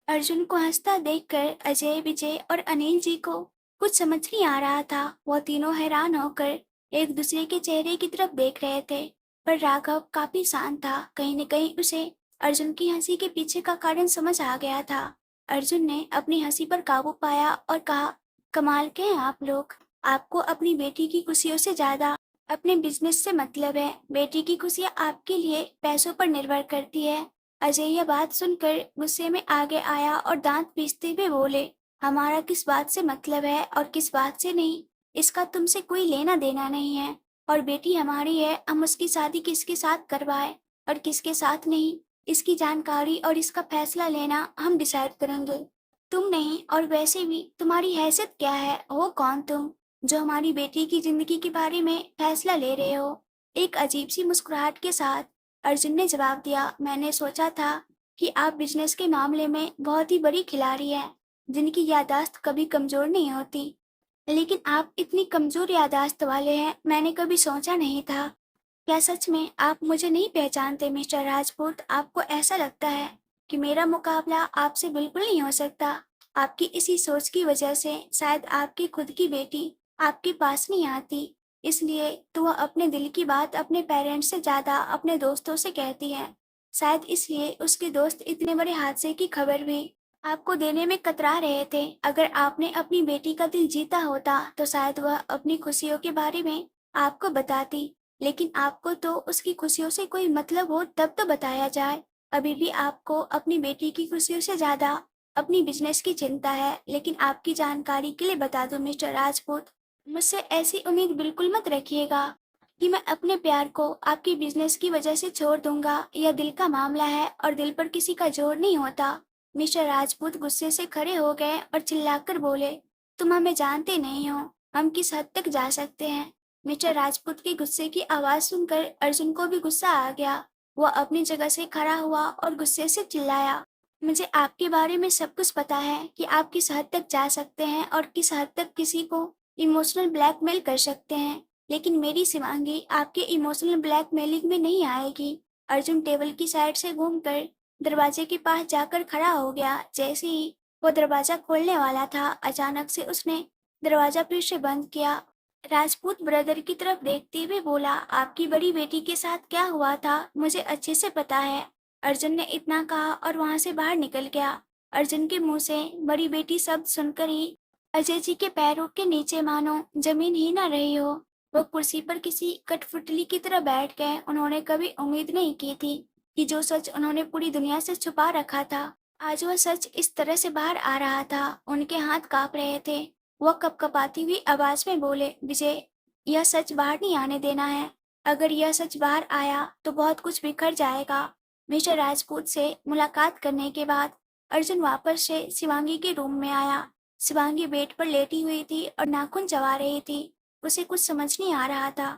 अर्जुन को हंसता देखकर अजय, विजय और अनिल जी को कुछ समझ नहीं आ रहा था। वो तीनों हैरान होकर एक दूसरे के चेहरे की तरफ देख रहे थे। पर राघव काफी शांत था। कहीं न कहीं उसे अर्जुन की हंसी के पीछे का कारण समझ आ गया था। अर्जुन ने अपनी हंसी पर काबू पाया और कहा, कमाल के हैं आप लोग। आपको अपनी बेटी की खुशियों से ज्यादा अपने बिजनेस से मतलब है। बेटी की खुशियाँ आपके लिए पैसों पर निर्भर करती है। अजय यह बात सुनकर गुस्से में आगे आया और दांत पीसते हुए बोले, हमारा किस बात से मतलब है और किस बात से नहीं, इसका तुमसे कोई लेना देना नहीं है। और बेटी हमारी है, हम उसकी शादी किसके साथ करवाए और किसके साथ नहीं, इसकी जानकारी और इसका फैसला लेना हम डिसाइड करेंगे, तुम नहीं। और वैसे भी तुम्हारी हैसियत क्या है, हो कौन तुम जो हमारी बेटी की जिंदगी के बारे में फैसला ले रहे हो। एक अजीब सी मुस्कुराहट के साथ अर्जुन ने जवाब दिया, मैंने सोचा था कि आप बिजनेस के मामले में बहुत ही बड़ी खिलाड़ी हैं, जिनकी याददाश्त कभी कमजोर नहीं होती। लेकिन आप इतनी कमजोर याददाश्त वाले हैं, मैंने कभी सोचा नहीं था। क्या सच में आप मुझे नहीं पहचानते मिस्टर राजपूत? आपको ऐसा लगता है कि मेरा मुकाबला आपसे बिल्कुल नहीं हो सकता? आपकी इसी सोच की वजह से शायद आपकी खुद की बेटी आपके पास नहीं आती। इसलिए तो वह अपने दिल की बात अपने पेरेंट्स से ज्यादा अपने दोस्तों से कहती है। शायद इसलिए उसके दोस्त इतने बड़े हादसे की खबर भी आपको देने में कतरा रहे थे। अगर आपने अपनी बेटी का दिल जीता होता तो शायद वह अपनी खुशियों के बारे में आपको बताती। लेकिन आपको तो उसकी खुशियों से कोई मतलब हो तब तो बताया जाए। अभी भी आपको अपनी बेटी की खुशियों से ज्यादा अपनी बिजनेस की चिंता है। लेकिन आपकी जानकारी के लिए बता दूं मिस्टर राजपूत, मुझसे ऐसी उम्मीद बिल्कुल मत रखिएगा कि मैं अपने प्यार को आपकी बिजनेस की वजह से छोड़ दूंगा। यह दिल का मामला है और दिल पर किसी का जोर नहीं होता। मिस्टर राजपूत गुस्से से खड़े हो गए और चिल्लाकर बोले, तुम हमें जानते नहीं हो, हम किस हद तक जा सकते हैं। मिस्टर राजपूत की गुस्से की आवाज सुनकर अर्जुन को भी गुस्सा आ गया। वह अपनी जगह से खड़ा हुआ और गुस्से से चिल्लाया, मुझे आपके बारे में सब कुछ पता है कि आप किस हद तक जा सकते हैं और किस हद तक किसी को इमोशनल ब्लैकमेल कर सकते हैं। लेकिन मेरी शिवांगी आपके इमोशनल ब्लैकमेलिंग में नहीं आएगी। अर्जुन टेबल की साइड से घूमकर दरवाजे के पास जाकर खड़ा हो गया। जैसे ही वो दरवाजा खोलने वाला था, अचानक से उसने दरवाजा फिर से बंद किया। राजपूत ब्रदर की तरफ देखते हुए बोला, आपकी बड़ी बेटी के साथ क्या हुआ था मुझे अच्छे से पता है। अर्जुन ने इतना कहा और वहां से बाहर निकल गया। अर्जुन के मुंह से बड़ी बेटी शब्द सुनकर ही अजय जी के पैरों के नीचे मानो जमीन ही न रही हो। वो कुर्सी पर किसी कठपुतली की तरह बैठ गए। उन्होंने कभी उम्मीद नहीं की थी कि जो सच उन्होंने पूरी दुनिया से छुपा रखा था, आज वह सच इस तरह से बाहर आ रहा था। उनके हाथ कांप रहे थे। वह कपकपाती हुई आवाज में बोले, विजय, यह सच बाहर नहीं आने देना है। अगर यह सच बाहर आया तो बहुत कुछ बिखर जाएगा। मिस्टर राजपूत से मुलाकात करने के बाद अर्जुन वापस से शिवांगी के रूम में आया। शिवांगी बेड पर लेटी हुई थी और नाखून चबा रही थी। उसे कुछ समझ नहीं आ रहा था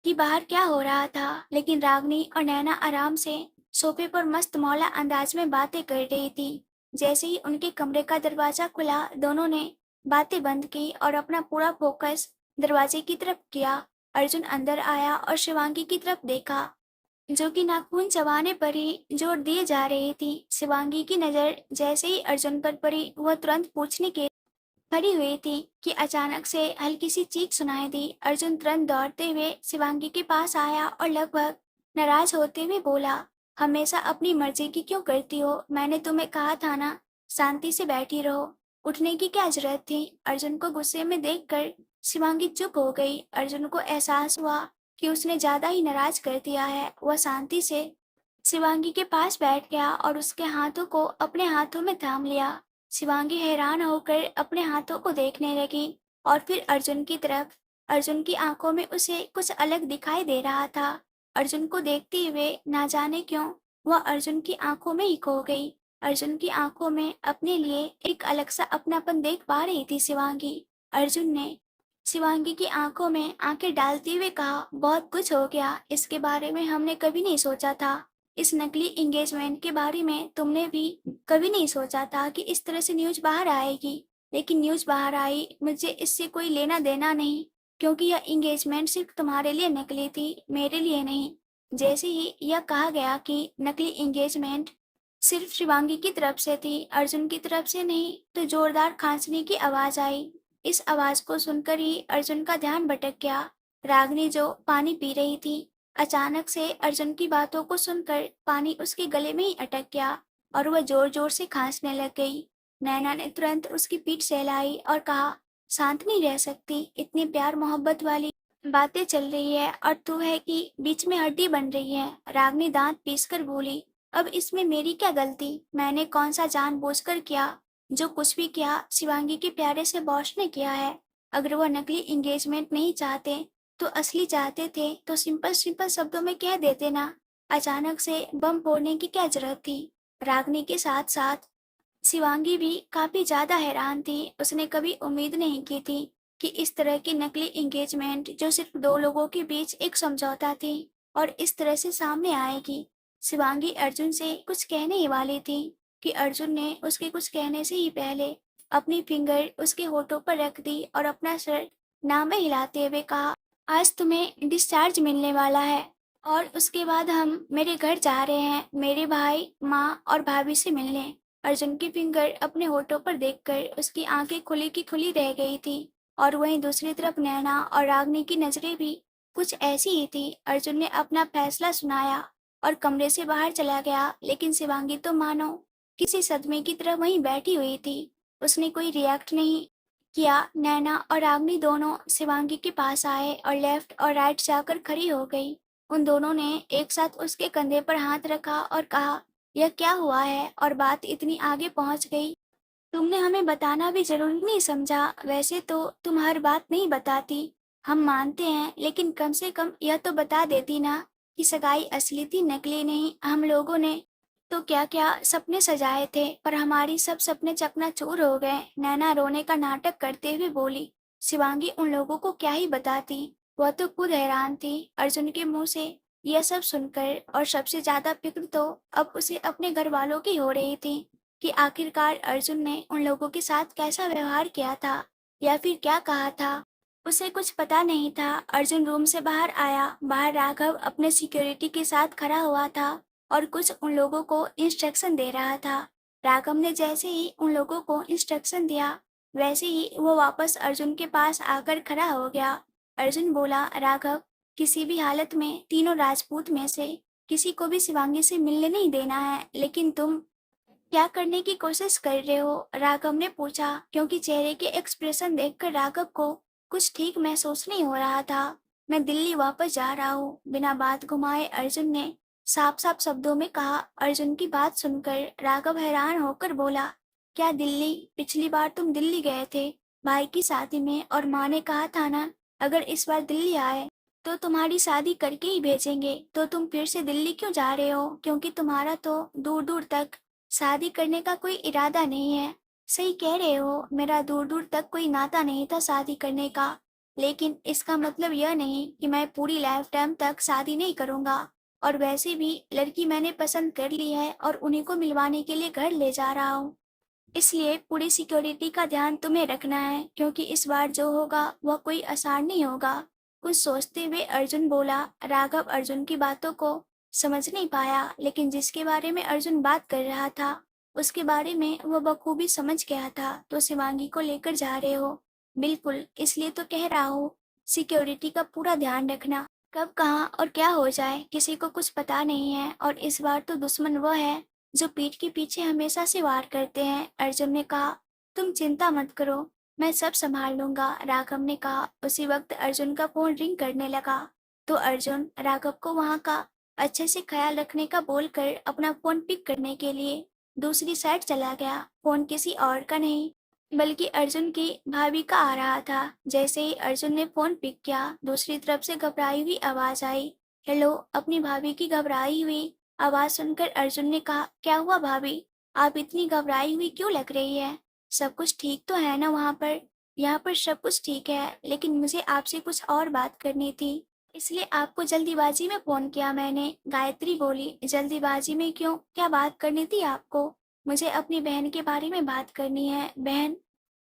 कि बाहर क्या हो रहा था। लेकिन रागनी और नैना आराम से सोफे पर मस्त मौला अंदाज में बातें कर रही थी। जैसे ही उनके कमरे का दरवाजा खुला, दोनों ने बातें बंद की और अपना पूरा फोकस दरवाजे की तरफ किया। अर्जुन अंदर आया और शिवांगी की तरफ देखा, जो कि नाखून चबाने पर ही जोर दिए जा रही थी। शिवांगी की नजर जैसे ही अर्जुन पर पड़ी, वह तुरंत पूछने के खड़ी हुई थी कि अचानक से हल्की सी चीख सुनाई दी। अर्जुन तुरंत दौड़ते हुए शिवांगी के पास आया और लगभग नाराज होते हुए बोला, हमेशा अपनी मर्जी की क्यों करती हो? मैंने तुम्हें कहा था ना, शांति से बैठी रहो, उठने की क्या जरूरत थी? अर्जुन को गुस्से में देखकर शिवांगी चुप हो गई। अर्जुन को एहसास हुआ कि उसने ज्यादा ही नाराज कर दिया है। वह शांति से शिवांगी के पास बैठ गया और उसके हाथों को अपने हाथों में थाम लिया। शिवांगी हैरान होकर अपने हाथों को देखने लगी और फिर अर्जुन की तरफ। अर्जुन की आंखों में उसे कुछ अलग दिखाई दे रहा था। अर्जुन को देखते हुए ना जाने क्यों वह अर्जुन की आंखों में ही खो गई। अर्जुन की आंखों में अपने लिए एक अलग सा अपनापन देख पा रही थी शिवांगी। अर्जुन ने शिवांगी की आंखों में आंखें डालते हुए कहा, बहुत कुछ हो गया, इसके बारे में हमने कभी नहीं सोचा था। इस नकली एंगेजमेंट के बारे में तुमने भी कभी नहीं सोचा था कि इस तरह से न्यूज बाहर आएगी। लेकिन न्यूज बाहर आई, मुझे इससे कोई लेना देना नहीं, क्योंकि यह एंगेजमेंट सिर्फ तुम्हारे लिए नकली थी, मेरे लिए नहीं। जैसे ही यह कहा गया कि नकली एंगेजमेंट सिर्फ शिवांगी की तरफ से थी, अर्जुन की तरफ से नहीं। तो जोरदार खांसने की आवाज आई। इस आवाज को सुनकर ही अर्जुन का ध्यान भटक गया। रागनी जो पानी पी रही थी, अचानक से अर्जुन की बातों को सुनकर पानी उसके गले में ही अटक गया और वह जोर जोर से खांसने लग गई। नैना ने तुरंत उसकी पीठ सहलाई और कहा, शांत नहीं रह सकती? इतनी प्यार मोहब्बत वाली बातें चल रही है और तू है कि बीच में हड्डी बन रही है। रागनी दांत पीसकर बोली, अब इसमें मेरी क्या गलती? मैंने कौन सा जानबूझकर किया? जो कुछ भी किया शिवांगी के प्यारे से बॉस ने किया है। अगर वो नकली एंगेजमेंट नहीं चाहते तो असली चाहते थे तो सिंपल सिंपल शब्दों में कह देते ना। अचानक से बम फोड़ने की क्या जरूरत थी? रागनी के साथ साथ शिवांगी भी काफी ज्यादा हैरान थी। उसने कभी उम्मीद नहीं की थी कि इस तरह की नकली एंगेजमेंट जो सिर्फ दो लोगों के बीच एक समझौता थी और इस तरह से सामने आएगी। शिवांगी अर्जुन से कुछ कहने ही वाली थी कि अर्जुन ने उसके कुछ कहने से ही पहले अपनी फिंगर उसके होठों पर रख दी और अपना सर ना में हिलाते हुए कहा, आज तुम्हें डिस्चार्ज मिलने वाला है और उसके बाद हम मेरे घर जा रहे हैं मेरे भाई, माँ और भाभी से मिलने। अर्जुन की फिंगर अपने होठों पर देखकर उसकी आंखें खुली की खुली रह गई थी और वहीं दूसरी तरफ नैना और रागनी की नजरें भी कुछ ऐसी ही थी। अर्जुन ने अपना फैसला सुनाया और कमरे से बाहर चला गया, लेकिन शिवांगी तो मानो किसी सदमे की तरह वहीं बैठी हुई थी। उसने कोई रिएक्ट नहीं किया। नैना और रागनी दोनों शिवांगी के पास आए और लेफ्ट और राइट जाकर खड़ी हो गई। उन दोनों ने एक साथ उसके कंधे पर हाथ रखा और कहा, यह क्या हुआ है और बात इतनी आगे पहुंच गई? तुमने हमें बताना भी जरूरी नहीं समझा? वैसे तो तुम हर बात नहीं बताती, हम मानते हैं, लेकिन कम से कम यह तो बता देती ना कि सगाई असली थी, नकली नहीं। हम लोगों ने तो क्या क्या सपने सजाए थे, पर हमारी सब सपने चकनाचूर हो गए। नैना रोने का नाटक करते हुए बोली। शिवांगी उन लोगों को क्या ही बताती, वह तो खुद हैरान थी अर्जुन के मुंह से यह सब सुनकर। और सबसे ज्यादा फिक्र तो अब उसे अपने घर वालों की हो रही थी कि आखिरकार अर्जुन ने उन लोगों के साथ कैसा व्यवहार किया था या फिर क्या कहा था। उसे कुछ पता नहीं था। अर्जुन रूम से बाहर आया। बाहर राघव अपने सिक्योरिटी के साथ खड़ा हुआ था और कुछ उन लोगों को इंस्ट्रक्शन दे रहा था। राघव ने जैसे ही उन लोगों को इंस्ट्रक्शन दिया, वैसे ही वो वापस अर्जुन के पास आकर खड़ा हो गया। अर्जुन बोला, राघव, किसी भी हालत में तीनों राजपूत में से किसी को भी शिवांगी से मिलने नहीं देना है। लेकिन तुम क्या करने की कोशिश कर रहे हो? राघव ने पूछा, क्योंकि चेहरे के एक्सप्रेशन देखकर राघव को कुछ ठीक महसूस नहीं हो रहा था। मैं दिल्ली वापस जा रहा हूँ, बिना बात घुमाए अर्जुन ने साफ साफ शब्दों में कहा। अर्जुन की बात सुनकर राघव हैरान होकर बोला, क्या दिल्ली? पिछली बार तुम दिल्ली गए थे भाई की शादी में और माँ ने कहा था ना, अगर इस बार दिल्ली आए तो तुम्हारी शादी करके ही भेजेंगे। तो तुम फिर से दिल्ली क्यों जा रहे हो? क्योंकि तुम्हारा तो दूर दूर तक शादी करने का कोई इरादा नहीं है। सही कह रहे हो, मेरा दूर दूर तक कोई नाता नहीं था शादी करने का। लेकिन इसका मतलब यह नहीं कि मैं पूरी लाइफ टाइम तक शादी नहीं करूंगा। और वैसे भी लड़की मैंने पसंद कर ली है और उन्हीं को मिलवाने के लिए घर ले जा रहा हूँ। इसलिए पूरी सिक्योरिटी का ध्यान तुम्हें रखना है, क्योंकि इस बार जो होगा वह कोई आसान नहीं होगा। कुछ सोचते हुए अर्जुन बोला। राघव अर्जुन की बातों को समझ नहीं पाया, लेकिन जिसके बारे में अर्जुन बात कर रहा था उसके बारे में वह बखूबी समझ गया था। तो शिवांगी को लेकर जा रहे हो? बिल्कुल, इसलिए तो कह रहा हूँ, सिक्योरिटी का पूरा ध्यान रखना। कब कहाँ और क्या हो जाए किसी को कुछ पता नहीं है, और इस बार तो दुश्मन वह है जो पीठ के पीछे हमेशा से वार करते हैं। अर्जुन ने कहा, तुम चिंता मत करो, मैं सब संभाल लूंगा, राघव ने कहा। उसी वक्त अर्जुन का फोन रिंग करने लगा। तो अर्जुन राघव को वहां का अच्छे से ख्याल रखने का बोलकर अपना फोन पिक करने के लिए दूसरी साइड चला गया। फोन किसी और का नहीं बल्कि अर्जुन की भाभी का आ रहा था। जैसे ही अर्जुन ने फोन पिक किया, दूसरी तरफ से घबराई हुई आवाज आई। हेलो। अपनी भाभी की घबराई हुई आवाज सुनकर अर्जुन ने कहा, क्या हुआ भाभी? आप इतनी घबराई हुई क्यों लग रही है? सब कुछ ठीक तो है ना वहाँ पर? यहाँ पर सब कुछ ठीक है, लेकिन मुझे आपसे कुछ और बात करनी थी, इसलिए आपको जल्दीबाजी में फोन किया मैंने। गायत्री बोली। जल्दीबाजी में क्यों? क्या बात करनी थी आपको? मुझे अपनी बहन के बारे में बात करनी है। बहन?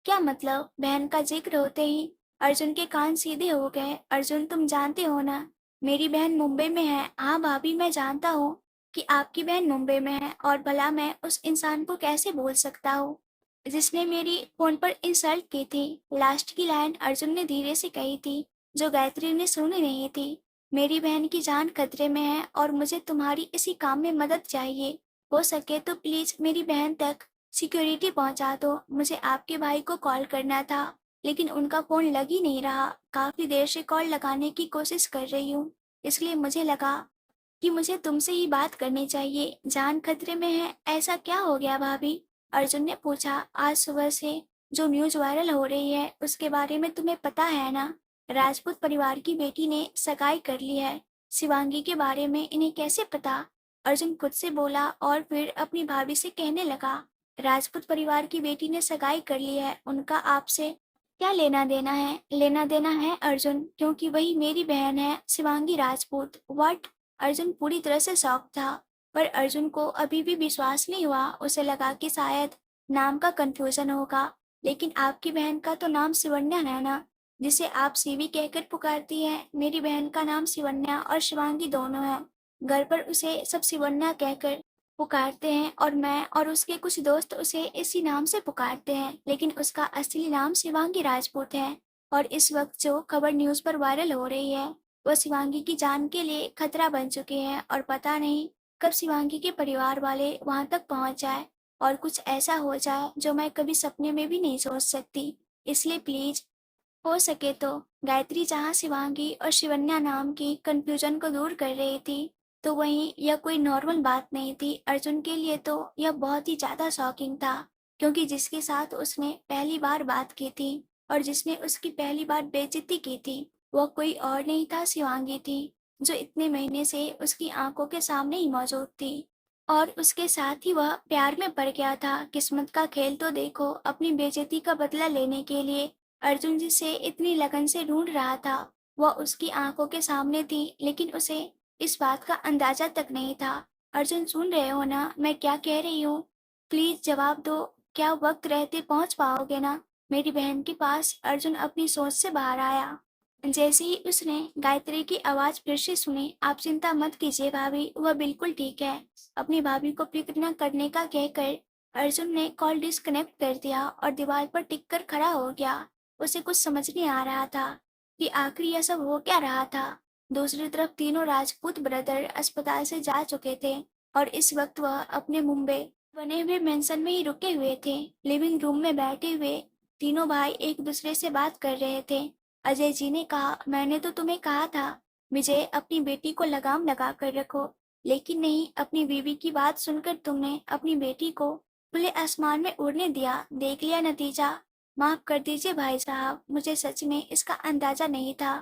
क्या मतलब? बहन का जिक्र होते ही अर्जुन के कान सीधे हो गए। अर्जुन, तुम जानते हो ना, मेरी बहन मुंबई में है। हाँ भाभी, मैं जानता हूँ, कि आपकी बहन मुंबई में है और भला मैं उस इंसान को कैसे भूल सकता हूँ जिसने मेरी फोन पर इंसल्ट की थी। लास्ट की लाइन अर्जुन ने धीरे से कही थी, जो गायत्री ने सुनी नहीं थी। मेरी बहन की जान खतरे में है और मुझे तुम्हारी इसी काम में मदद चाहिए। हो सके तो प्लीज मेरी बहन तक सिक्योरिटी पहुंचा दो। मुझे आपके भाई को कॉल करना था लेकिन उनका फोन लग ही नहीं रहा। काफी देर से कॉल लगाने की कोशिश कर रही हूँ, इसलिए मुझे लगा कि मुझे तुमसे ही बात करनी चाहिए। जान खतरे में है, ऐसा क्या हो गया भाभी? अर्जुन ने पूछा। आज सुबह से जो न्यूज वायरल हो रही है उसके बारे में तुम्हें पता है ना? राजपूत परिवार की बेटी ने सगाई कर ली है। शिवांगी के बारे में इन्हें कैसे पता? अर्जुन खुद से बोला और फिर अपनी भाभी से कहने लगा, राजपूत परिवार की बेटी ने सगाई कर ली है, उनका आपसे क्या लेना देना है? लेना देना है अर्जुन, क्योंकि वही मेरी बहन है शिवांगी राजपूत। व्हाट? अर्जुन पूरी तरह से शॉक था, पर अर्जुन को अभी भी विश्वास नहीं हुआ। उसे लगा कि शायद नाम का कंफ्यूजन होगा। लेकिन आपकी बहन का तो नाम शिवन्या है ना, जिसे आप शिवी कहकर पुकारती हैं? मेरी बहन का नाम शिवन्या और शिवांगी दोनों है। घर पर उसे सब शिवन्या कहकर पुकारते हैं और मैं और उसके कुछ दोस्त उसे इसी नाम से पुकारते हैं, लेकिन उसका असली नाम शिवांगी राजपूत है। और इस वक्त जो खबर न्यूज पर वायरल हो रही है वो शिवांगी की जान के लिए खतरा बन चुके हैं और पता नहीं कब शिवांगी के परिवार वाले वहां तक पहुंच जाए और कुछ ऐसा हो जाए जो मैं कभी सपने में भी नहीं सोच सकती। इसलिए प्लीज, हो सके तो गायत्री जहाँ शिवांगी और शिवन्या नाम की कंफ्यूजन को दूर कर रही थी, तो वहीं यह कोई नॉर्मल बात नहीं थी। अर्जुन के लिए तो यह बहुत ही ज्यादा शॉकिंग था, क्योंकि जिसके साथ उसने पहली बार बात की थी और जिसने उसकी पहली बार बेइज्जती की थी वह कोई और नहीं था, शिवांगी थी, जो इतने महीने से उसकी आंखों के सामने ही मौजूद थी। और उसके साथ ही वह प्यार में पड़ गया था। किस्मत का खेल तो देखो, अपनी बेइज्जती का बदला लेने के लिए अर्जुन जिसे इतनी लगन से ढूंढ रहा था वह उसकी आंखों के सामने थी, लेकिन उसे इस बात का अंदाजा तक नहीं था। अर्जुन, सुन रहे हो ना मैं क्या कह रही हूँ? प्लीज जवाब दो, क्या वक्त रहते पहुंच पाओगे ना मेरी बहन के पास? अर्जुन अपनी सोच से बाहर आया। जैसे ही उसने गायत्री की आवाज फिर से सुनी, आप चिंता मत कीजिए भाभी, वह बिल्कुल ठीक है। अपनी भाभी को फिक्र न करने का कहकर अर्जुन ने कॉल डिस्कनेक्ट कर दिया और दीवार पर टिक कर खड़ा हो गया। उसे कुछ समझ नहीं आ रहा था कि आखिर यह सब हो क्या रहा था। दूसरी तरफ तीनों राजपूत ब्रदर अस्पताल से जा चुके थे और इस वक्त वह अपने मुंबई बने हुए मेंशन में ही रुके हुए थे। लिविंग रूम में बैठे हुए तीनों भाई एक दूसरे से बात कर रहे थे। अजय जी ने कहा, मैंने तो तुम्हें कहा था विजय अपनी बेटी को लगाम लगा कर रखो, लेकिन नहीं, अपनी बीवी की बात सुनकर तुमने अपनी बेटी को खुले आसमान में उड़ने दिया। देख लिया नतीजा। माफ कर दीजिए भाई साहब, मुझे सच में इसका अंदाजा नहीं था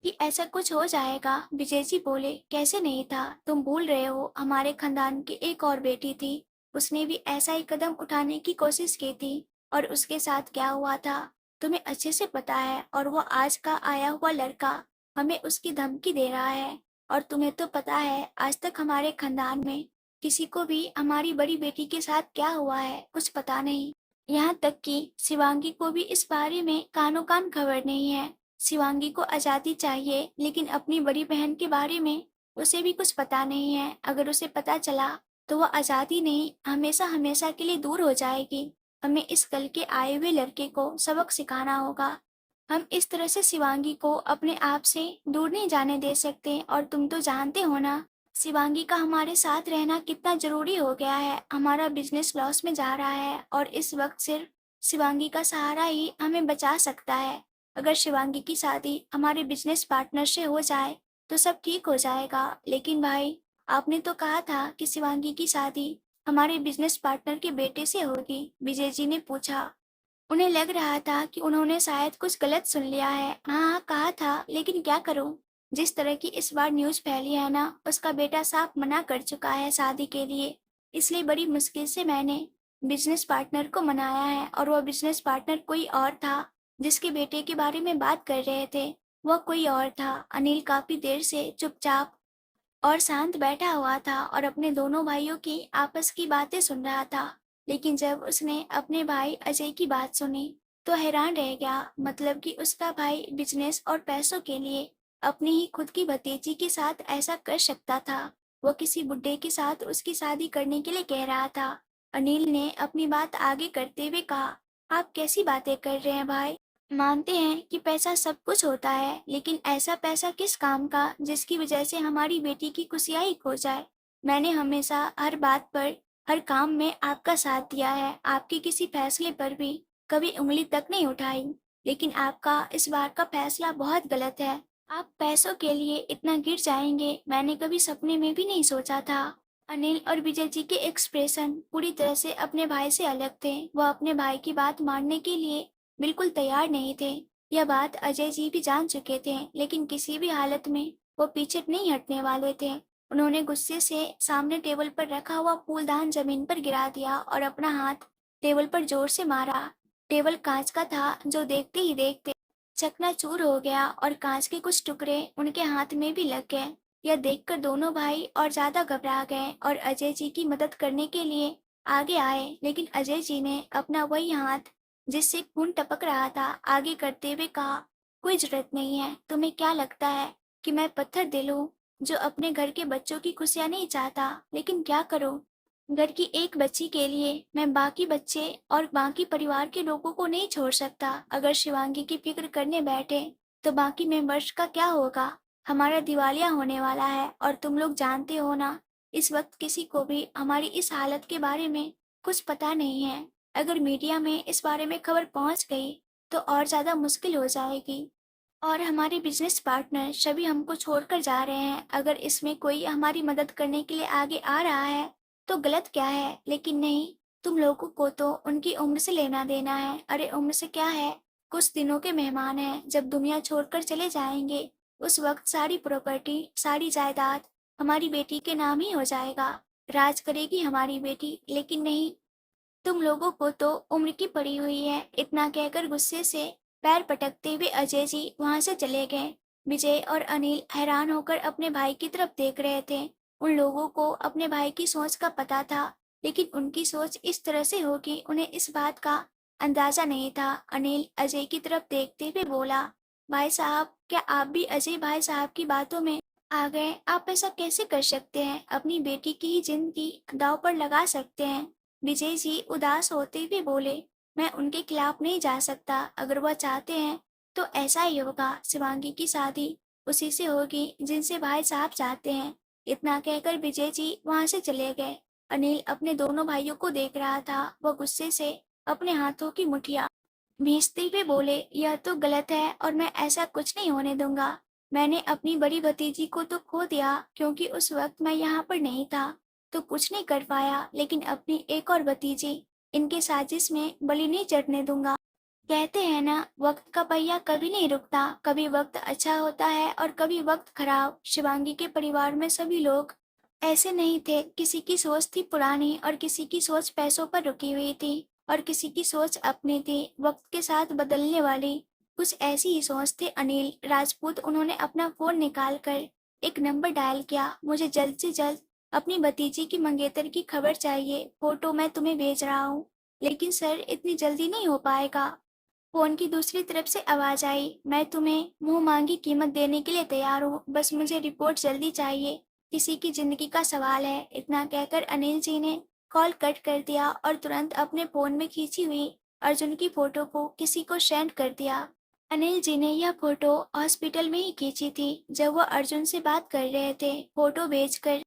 कि ऐसा कुछ हो जाएगा। विजय जी बोले, कैसे नहीं था? तुम भूल रहे हो हमारे खानदान की एक और बेटी थी, उसने भी ऐसा ही कदम उठाने की कोशिश की थी और उसके साथ क्या हुआ था तुम्हें अच्छे से पता है। और वो आज का आया हुआ लड़का हमें उसकी धमकी दे रहा है। और तुम्हें तो पता है आज तक हमारे खानदान में किसी को भी हमारी बड़ी बेटी के साथ क्या हुआ है कुछ पता नहीं। यहाँ तक कि शिवांगी को भी इस बारे में कानो कान खबर नहीं है। शिवांगी को आजादी चाहिए, लेकिन अपनी बड़ी बहन के बारे में उसे भी कुछ पता नहीं है। अगर उसे पता चला तो वह आजादी नहीं, हमेशा हमेशा के लिए दूर हो जाएगी। हमें इस कल के आए हुए लड़के को सबक सिखाना होगा। हम इस तरह से शिवांगी को अपने आप से दूर नहीं जाने दे सकते। और तुम तो जानते हो ना शिवांगी का हमारे साथ रहना कितना जरूरी हो गया है। हमारा बिजनेस लॉस में जा रहा है और इस वक्त सिर्फ शिवांगी का सहारा ही हमें बचा सकता है। अगर शिवांगी की शादी हमारे बिजनेस पार्टनर से हो जाए तो सब ठीक हो जाएगा। लेकिन भाई, आपने तो कहा था कि शिवांगी की शादी हमारे बिजनेस पार्टनर के बेटे से होगी, विजय जी ने पूछा। उन्हें लग रहा था कि उन्होंने शायद कुछ गलत सुन लिया है। हाँ हाँ, कहा था, लेकिन क्या करूं? जिस तरह की इस बार न्यूज फैली है ना, उसका बेटा साफ मना कर चुका है शादी के लिए। इसलिए बड़ी मुश्किल से मैंने बिजनेस पार्टनर को मनाया है और वह बिजनेस पार्टनर कोई और था। जिसके बेटे के बारे में बात कर रहे थे वह कोई और था। अनिल काफी देर से चुपचाप और शांत बैठा हुआ था और अपने दोनों भाइयों की आपस की बातें सुन रहा था। लेकिन जब उसने अपने भाई अजय की बात सुनी तो हैरान रह गया। मतलब कि उसका भाई बिजनेस और पैसों के लिए अपनी ही खुद की भतीजी के साथ ऐसा कर सकता था। वो किसी बुड्ढे के साथ उसकी शादी करने के लिए कह रहा था। अनिल ने अपनी बात आगे करते हुए कहा, आप कैसी बातें कर रहे हैं भाई? मानते हैं कि पैसा सब कुछ होता है, लेकिन ऐसा पैसा किस काम का जिसकी वजह से हमारी बेटी की खुशियाँ ही खो जाए। मैंने हमेशा हर बात पर, हर काम में आपका साथ दिया है, आपके किसी फैसले पर भी कभी उंगली तक नहीं उठाई। लेकिन आपका इस बार का फैसला बहुत गलत है। आप पैसों के लिए इतना गिर जाएंगे, मैंने कभी सपने में भी नहीं सोचा था। अनिल और विजय जी के एक्सप्रेशन पूरी तरह से अपने भाई से अलग थे। वह अपने भाई की बात मानने के लिए बिल्कुल तैयार नहीं थे। यह बात अजय जी भी जान चुके थे, लेकिन किसी भी हालत में वो पीछे नहीं हटने वाले थे। उन्होंने गुस्से से सामने टेबल पर रखा हुआ फूलदान जमीन पर गिरा दिया और अपना हाथ टेबल पर जोर से मारा। टेबल कांच का था, जो देखते ही देखते चकनाचूर हो गया और कांच के कुछ टुकड़े उनके हाथ में भी लग गए। यह देखकर दोनों भाई और ज्यादा घबरा गए और अजय जी की मदद करने के लिए आगे आए, लेकिन अजय जी ने अपना वही हाथ जिससे खून टपक रहा था आगे करते हुए कहा, कोई जरूरत नहीं है। तुम्हें क्या लगता है कि मैं पत्थर दिल हूँ जो अपने घर के बच्चों की खुशियां नहीं चाहता? लेकिन क्या करूँ, घर की एक बच्ची के लिए मैं बाकी बच्चे और बाकी परिवार के लोगों को नहीं छोड़ सकता। अगर शिवांगी की फिक्र करने बैठे तो बाकी मेंबर्स का क्या होगा? हमारा दिवालिया होने वाला है और तुम लोग जानते हो ना, इस वक्त किसी को भी हमारी इस हालत के बारे में कुछ पता नहीं है। अगर मीडिया में इस बारे में खबर पहुंच गई तो और ज्यादा मुश्किल हो जाएगी। और हमारे बिजनेस पार्टनर सभी हमको छोड़कर जा रहे हैं। अगर इसमें कोई हमारी मदद करने के लिए आगे आ रहा है तो गलत क्या है? लेकिन नहीं, तुम लोगों को तो उनकी उम्र से लेना देना है। अरे उम्र से क्या है, कुछ दिनों के मेहमान हैं। जब दुनिया छोड़कर चले जाएंगे उस वक्त सारी प्रॉपर्टी, सारी जायदाद हमारी बेटी के नाम ही हो जाएगा। राज करेगी हमारी बेटी। लेकिन नहीं, तुम लोगों को तो उम्र की पड़ी हुई है। इतना कहकर गुस्से से पैर पटकते हुए अजय जी वहां से चले गए। विजय और अनिल हैरान होकर अपने भाई की तरफ देख रहे थे। उन लोगों को अपने भाई की सोच का पता था, लेकिन उनकी सोच इस तरह से होगी उन्हें इस बात का अंदाजा नहीं था। अनिल अजय की तरफ देखते हुए बोला, भाई साहब, क्या आप भी अजय भाई साहब की बातों में आ गए? आप ऐसा कैसे कर सकते हैं? अपनी बेटी की ही जिंदगी दांव पर लगा सकते हैं? विजय जी उदास होते हुए बोले, मैं उनके खिलाफ नहीं जा सकता। अगर वह चाहते हैं तो ऐसा ही होगा। शिवांगी की शादी उसी से होगी जिनसे भाई साहब चाहते हैं। इतना कहकर विजय जी वहां से चले गए। अनिल अपने दोनों भाइयों को देख रहा था। वह गुस्से से अपने हाथों की मुठिया भींचते हुए बोले, यह तो गलत है और मैं ऐसा कुछ नहीं होने दूंगा। मैंने अपनी बड़ी भतीजी को तो खो दिया क्योंकि उस वक्त मैं यहाँ पर नहीं था, तो कुछ नहीं कर पाया, लेकिन अपनी एक और भतीजी इनके साजिश में बलि नहीं चढ़ने दूंगा। कहते हैं ना, वक्त का पहिया कभी नहीं रुकता। कभी वक्त अच्छा होता है और कभी वक्त खराब। शिवांगी के परिवार में सभी लोग ऐसे नहीं थे। किसी की सोच थी पुरानी और किसी की सोच पैसों पर रुकी हुई थी और किसी की सोच अपनी थी, वक्त के साथ बदलने वाली। कुछ ऐसी ही सोच थे अनिल राजपूत। उन्होंने अपना फोन निकाल कर एक नंबर डायल किया, मुझे जल्द से जल्द अपनी भतीजी की मंगेतर की खबर चाहिए, फोटो मैं तुम्हें भेज रहा हूँ। लेकिन सर, इतनी जल्दी नहीं हो पाएगा। फोन की दूसरी तरफ से आवाज आई, मैं तुम्हें मुंह मांगी कीमत देने के लिए तैयार हूँ, बस मुझे रिपोर्ट जल्दी चाहिए। किसी की जिंदगी का सवाल है। इतना कहकर अनिल जी ने कॉल कट कर दिया और तुरंत अपने फोन में खींची हुई अर्जुन की फोटो को किसी को सेंड कर दिया। अनिल जी ने यह फोटो हॉस्पिटल में ही खींची थी जब वह अर्जुन से बात कर रहे थे। फोटो भेजकर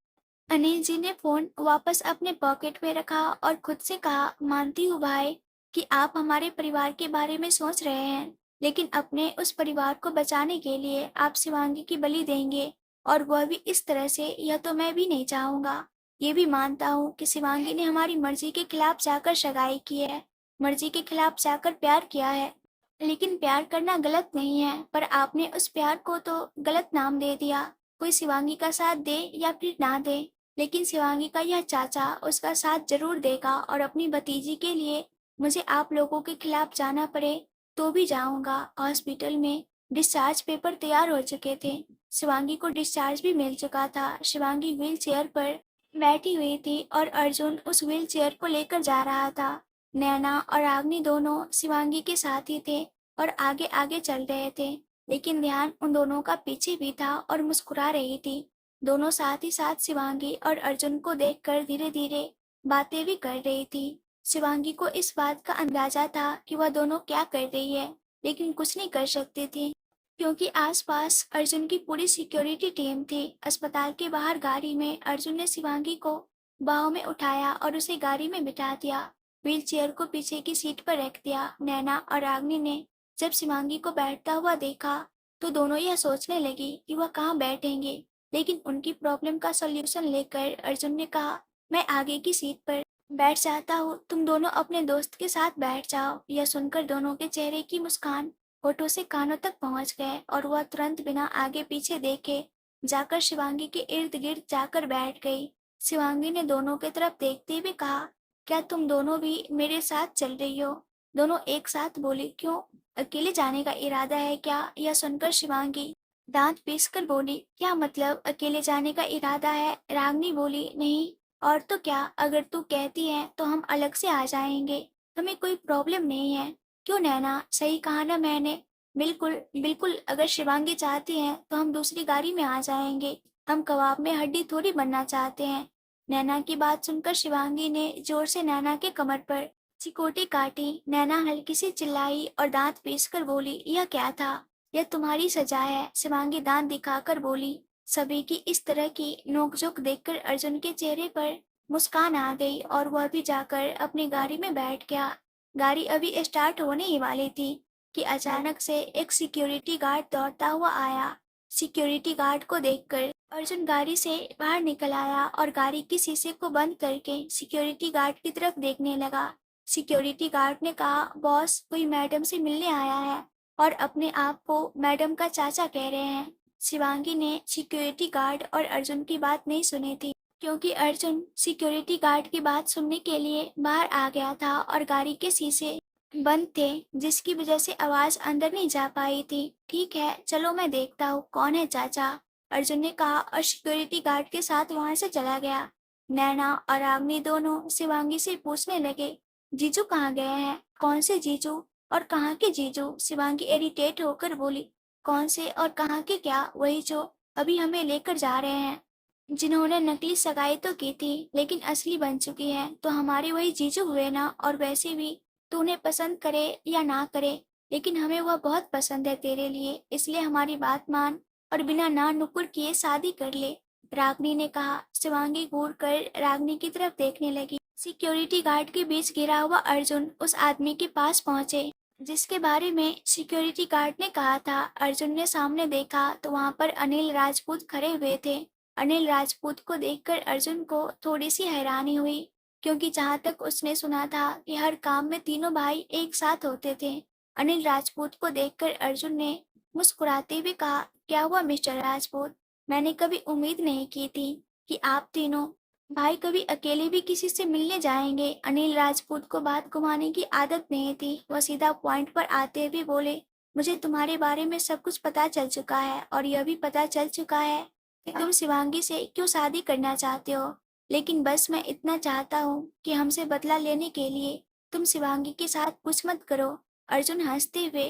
अनिल जी ने फोन वापस अपने पॉकेट में रखा और खुद से कहा, मानती हूँ भाई कि आप हमारे परिवार के बारे में सोच रहे हैं, लेकिन अपने उस परिवार को बचाने के लिए आप शिवांगी की बलि देंगे, और वह भी इस तरह से, यह तो मैं भी नहीं चाहूंगा। ये भी मानता हूँ कि शिवांगी ने हमारी मर्जी के खिलाफ जाकर सगाई की है, मर्जी के खिलाफ जाकर प्यार किया है। लेकिन प्यार करना गलत नहीं है, पर आपने उस प्यार को तो गलत नाम दे दिया। कोई शिवांगी का साथ दे या फिर ना दे, लेकिन शिवांगी का यह चाचा उसका साथ जरूर देगा, और अपनी भतीजी के लिए मुझे आप लोगों के खिलाफ जाना पड़े तो भी जाऊंगा। हॉस्पिटल में डिस्चार्ज पेपर तैयार हो चुके थे। शिवांगी को डिस्चार्ज भी मिल चुका था। शिवांगी व्हील चेयर पर बैठी हुई थी और अर्जुन उस व्हील चेयर को लेकर जा रहा था। नैना और आग्नि दोनों शिवांगी के साथ ही थे और आगे आगे चल रहे थे, लेकिन ध्यान उन दोनों का पीछे भी था और मुस्कुरा रही थी। दोनों साथ ही साथ शिवांगी और अर्जुन को देखकर धीरे धीरे बातें भी कर रही थी। शिवांगी को इस बात का अंदाजा था कि वह दोनों क्या कर रही है, लेकिन कुछ नहीं कर सकती थी क्योंकि आसपास अर्जुन की पूरी सिक्योरिटी टीम थी। अस्पताल के बाहर गाड़ी में अर्जुन ने शिवांगी को बाहों में उठाया और उसे गाड़ी में बिठा दिया। व्हील चेयर को पीछे की सीट पर रख दिया। नैना और रागनी ने जब शिवांगी को बैठता हुआ देखा तो दोनों यह सोचने लगी कि वह कहाँ बैठेंगे, लेकिन उनकी प्रॉब्लम का सॉल्यूशन लेकर अर्जुन ने कहा, मैं आगे की सीट पर बैठ जाता हूँ, तुम दोनों अपने दोस्त के साथ बैठ जाओ। यह सुनकर दोनों के चेहरे की मुस्कान होठों से कानों तक पहुंच गए और वह तुरंत बिना आगे पीछे देखे जाकर शिवांगी के इर्द गिर्द जाकर बैठ गई। शिवांगी ने दोनों की तरफ देखते हुए कहा, क्या तुम दोनों भी मेरे साथ चल रही हो? दोनों एक साथ बोली, क्यों, अकेले जाने का इरादा है क्या? यह सुनकर शिवांगी दांत पीसकर बोली, क्या मतलब अकेले जाने का इरादा है? रागनी बोली, नहीं और तो क्या, अगर तू कहती है तो हम अलग से आ जाएंगे, हमें कोई प्रॉब्लम नहीं है। क्यों नैना, सही कहा ना मैंने? बिल्कुल बिल्कुल, अगर शिवांगी चाहती है तो हम दूसरी गाड़ी में आ जाएंगे, हम कबाब में हड्डी थोड़ी बनना चाहते हैं। नैना की बात सुनकर शिवांगी ने जोर से नैना के कमर पर चिकोटी काटी। नैना हल्की सी चिल्लाई और दांत पीसकर बोली, यह क्या था? यह तुम्हारी सजा है, शिवांगी दांत दिखाकर बोली। सभी की इस तरह की नोकझोंक देखकर अर्जुन के चेहरे पर मुस्कान आ गई और वह भी जाकर अपनी गाड़ी में बैठ गया। गाड़ी अभी स्टार्ट होने ही वाली थी कि अचानक से एक सिक्योरिटी गार्ड दौड़ता हुआ आया। सिक्योरिटी गार्ड को देखकर अर्जुन गाड़ी से बाहर निकल आया और गाड़ी के शीशे को बंद करके सिक्योरिटी गार्ड की तरफ देखने लगा। सिक्योरिटी गार्ड ने कहा, बॉस, कोई मैडम से मिलने आया है और अपने आप को मैडम का चाचा कह रहे हैं। शिवांगी ने सिक्योरिटी गार्ड और अर्जुन की बात नहीं सुनी थी क्योंकि अर्जुन सिक्योरिटी गार्ड की बात सुनने के लिए बाहर आ गया था और गाड़ी के शीशे बंद थे, जिसकी वजह से आवाज अंदर नहीं जा पाई थी। ठीक है, चलो मैं देखता हूँ कौन है चाचा, अर्जुन ने कहा और सिक्योरिटी गार्ड के साथ वहां से चला गया। नैना और रागनी दोनों शिवांगी से पूछने लगे, जीजू कहाँ गए हैं? कौन से जीजू और कहाँ के जीजू? शिवांगी इरिटेट होकर बोली, कौन से और कहाँ के क्या? वही जो अभी हमें लेकर जा रहे हैं, जिन्होंने नकली सगाई तो की थी लेकिन असली बन चुकी है, तो हमारे वही जीजू हुए ना। और वैसे भी तू उन्हें पसंद करे या ना करे, लेकिन हमें वह बहुत पसंद है तेरे लिए, इसलिए हमारी बात मान और बिना ना नुकुर किए शादी कर ले, रागनी ने कहा। शिवांगी घूर कर रागनी की तरफ देखने लगी। सिक्योरिटी गार्ड के बीच घिरा हुआ अर्जुन उस आदमी के पास पहुंचे जिसके बारे में सिक्योरिटी गार्ड ने कहा था। अर्जुन ने सामने देखा तो वहां पर अनिल राजपूत खड़े हुए थे। अनिल राजपूत को देखकर अर्जुन को थोड़ी सी हैरानी हुई क्योंकि जहां तक उसने सुना था कि हर काम में तीनों भाई एक साथ होते थे। अनिल राजपूत को देखकर अर्जुन ने मुस्कुराते हुए कहा, क्या हुआ मिस्टर राजपूत, मैंने कभी उम्मीद नहीं की थी कि आप तीनों भाई कभी अकेले भी किसी से मिलने जाएंगे। अनिल राजपूत को बात घुमाने की आदत नहीं थी, वह सीधा पॉइंट पर आते हुए बोले, मुझे तुम्हारे बारे में सब कुछ पता चल चुका है और यह भी पता चल चुका है कि तुम शिवांगी से क्यों शादी करना चाहते हो, लेकिन बस मैं इतना चाहता हूँ कि हमसे बदला लेने के लिए तुम शिवांगी के साथ कुछ मत करो। अर्जुन हंसते हुए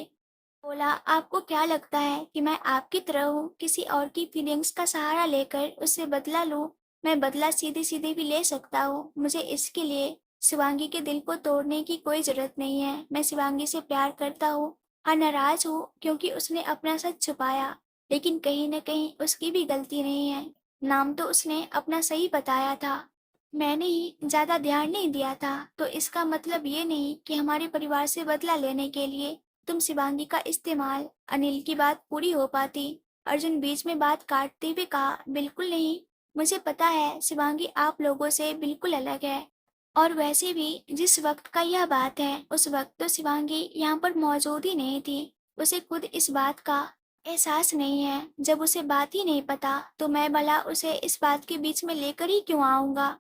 बोला, आपको क्या लगता है कि मैं आपकी तरह हूँ, किसी और की फीलिंग्स का सहारा लेकर उससे बदला लूं? मैं बदला सीधे सीधे भी ले सकता हूँ, मुझे इसके लिए शिवांगी के दिल को तोड़ने की कोई जरूरत नहीं है। मैं शिवांगी से प्यार करता हूँ, हाँ नाराज हूँ क्योंकि उसने अपना सच छुपाया, लेकिन कहीं न कहीं उसकी भी गलती नहीं है। नाम तो उसने अपना सही बताया था, मैंने ही ज्यादा ध्यान नहीं दिया था, तो इसका मतलब ये नहीं कि हमारे परिवार से बदला लेने के लिए तुम शिवांगी का इस्तेमाल। अनिल की बात पूरी हो पाती अर्जुन बीच में बात काटते हुए कहा, बिल्कुल नहीं, मुझे पता है शिवांगी आप लोगों से बिल्कुल अलग है, और वैसे भी जिस वक्त का यह बात है उस वक्त तो शिवांगी यहाँ पर मौजूद ही नहीं थी, उसे खुद इस बात का एहसास नहीं है। जब उसे बात ही नहीं पता तो मैं भला उसे इस बात के बीच में लेकर ही क्यों आऊंगा?